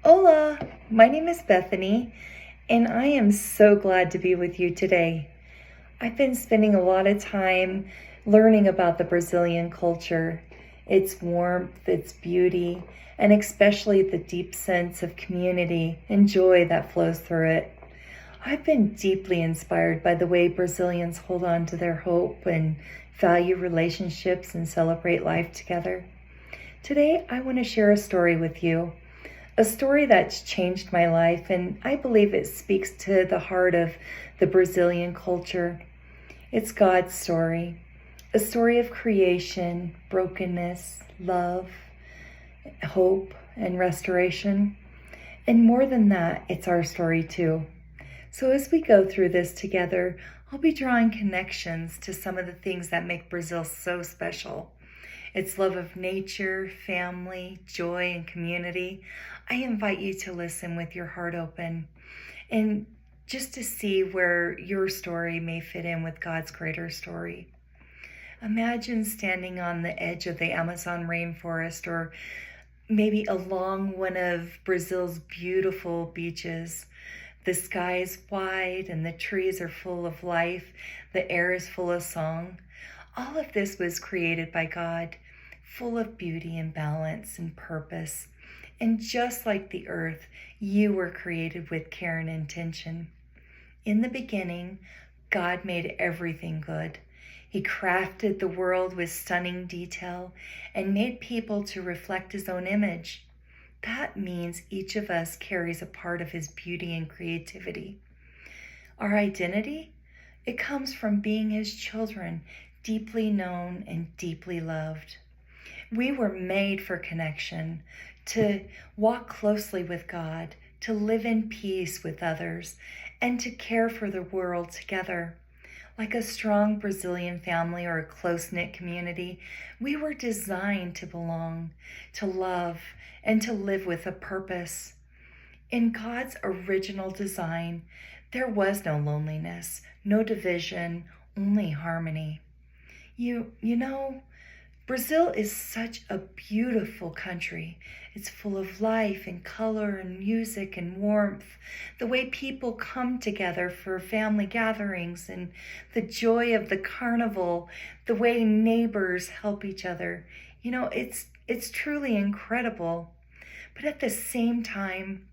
Hola, my name is Bethany, and I am so glad to be with you today. I've been spending a lot of time learning about the Brazilian culture, its warmth, its beauty, and especially the deep sense of community and joy that flows through it. I've been deeply inspired by the way Brazilians hold on to their hope and value relationships and celebrate life together. Today, I want to share a story with you, a story that's changed my life, and I believe it speaks to the heart of the Brazilian culture. It's God's story, a story of creation, brokenness, love, hope, and restoration. And more than that, it's our story too. So as we go through this together, I'll be drawing connections to some of the things that make Brazil so special. Its love of nature, family, joy, and community. I invite you to listen with your heart open and just to see where your story may fit in with God's greater story. Imagine standing on the edge of the Amazon rainforest, or maybe along one of Brazil's beautiful beaches. The sky is wide and the trees are full of life. The air is full of song. All of this was created by God, full of beauty and balance and purpose. And just like the earth, you were created with care and intention. In the beginning, God made everything good. He crafted the world with stunning detail and made people to reflect His own image. That means each of us carries a part of His beauty and creativity. Our identity? It comes from being His children, deeply known and deeply loved. We were made for connection, to walk closely with God, to live in peace with others, and to care for the world together. Like a strong Brazilian family or a close-knit community, we were designed to belong, to love, and to live with a purpose. In God's original design, there was no loneliness, no division, only harmony. You know, Brazil is such a beautiful country. It's full of life and color and music and warmth. The way people come together for family gatherings and the joy of the carnival, the way neighbors help each other. It's truly incredible. But at the same time,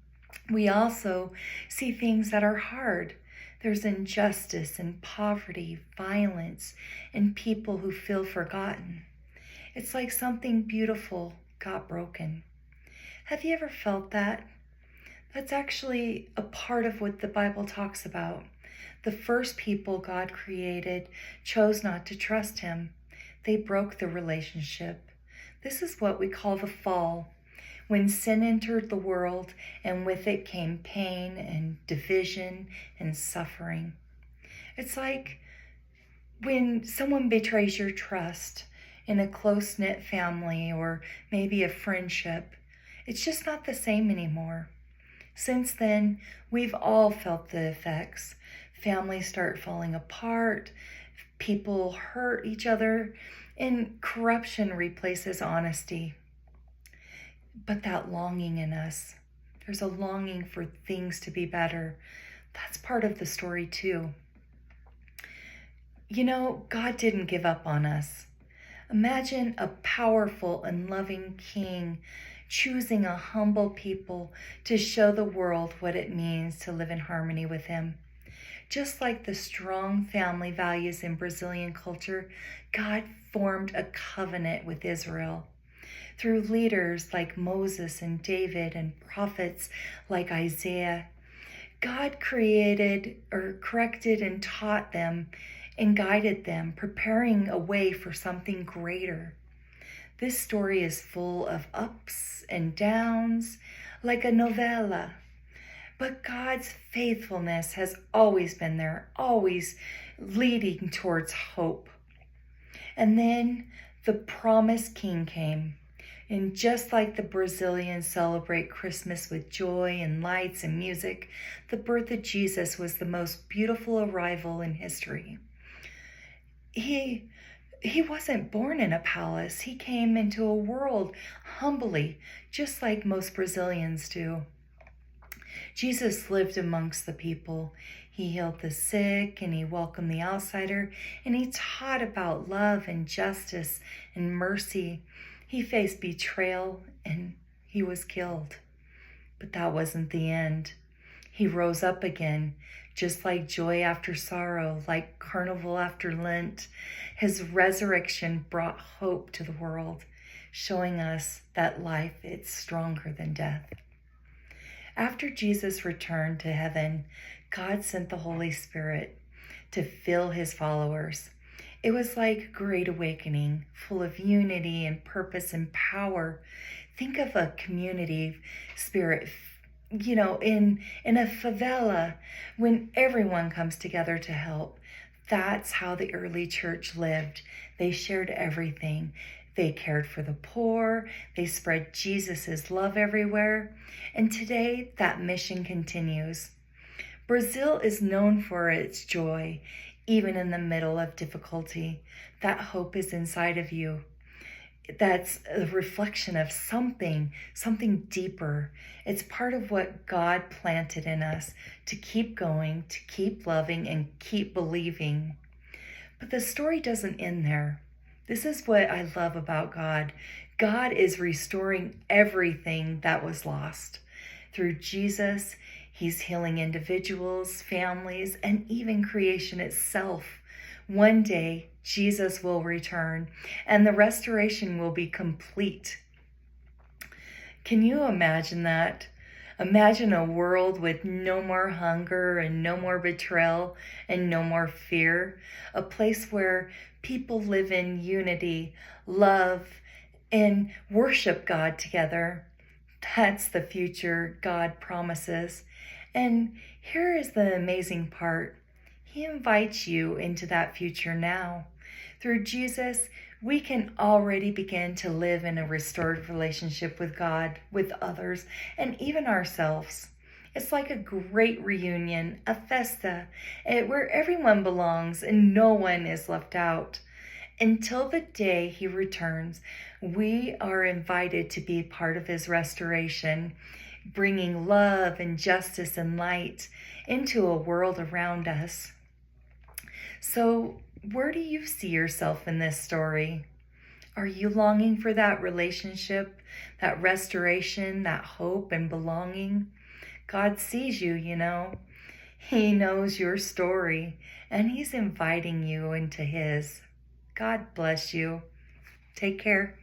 we also see things that are hard. There's injustice and poverty, violence, and people who feel forgotten. It's like something beautiful got broken. Have you ever felt that? That's actually a part of what the Bible talks about. The first people God created chose not to trust Him. They broke the relationship. This is what we call the fall. When sin entered the world, and with it came pain and division and suffering. It's like when someone betrays your trust in a close-knit family or maybe a friendship. It's just not the same anymore. Since then, we've all felt the effects. Families start falling apart, people hurt each other, and corruption replaces honesty. But that longing in us, there's a longing for things to be better. That's part of the story too. God didn't give up on us. Imagine a powerful and loving king choosing a humble people to show the world what it means to live in harmony with Him. Just like the strong family values in Brazilian culture, God formed a covenant with Israel. Through leaders like Moses and David and prophets like Isaiah, God created or corrected and taught them and guided them, preparing a way for something greater. This story is full of ups and downs, like a novella. But God's faithfulness has always been there, always leading towards hope. And then the promised king came. And just like the Brazilians celebrate Christmas with joy and lights and music, the birth of Jesus was the most beautiful arrival in history. He wasn't born in a palace. He came into a world humbly, just like most Brazilians do. Jesus lived amongst the people. He healed the sick and he welcomed the outsider, and he taught about love and justice and mercy. He faced betrayal and he was killed. But that wasn't the end. He rose up again, just like joy after sorrow, like carnival after Lent. His resurrection brought hope to the world, showing us that life is stronger than death. After Jesus returned to heaven, God sent the Holy Spirit to fill his followers. It was like a great awakening, full of unity and purpose and power. Think of a community spirit, in a favela, when everyone comes together to help. That's how the early church lived. They shared everything. They cared for the poor. They spread Jesus's love everywhere. And today, that mission continues. Brazil is known for its joy, even in the middle of difficulty. That hope is inside of you. That's a reflection of something deeper. It's part of what God planted in us to keep going, to keep loving, and keep believing. But the story doesn't end there. This is what I love about God. God is restoring everything that was lost. Through Jesus, he's healing individuals, families, and even creation itself. One day, Jesus will return, and the restoration will be complete. Can you imagine that? Imagine a world with no more hunger and no more betrayal and no more fear. A place where people live in unity, love, and worship God together. That's the future God promises. And here is the amazing part. He invites you into that future now. Through Jesus, we can already begin to live in a restored relationship with God, with others, and even ourselves. It's like a great reunion, a festa, where everyone belongs and no one is left out. Until the day he returns, we are invited to be part of his restoration, bringing love and justice and light into a world around us. So, where do you see yourself in this story? Are you longing for that relationship, that restoration, that hope and belonging? God sees you, He knows your story, and he's inviting you into his. God bless you. Take care.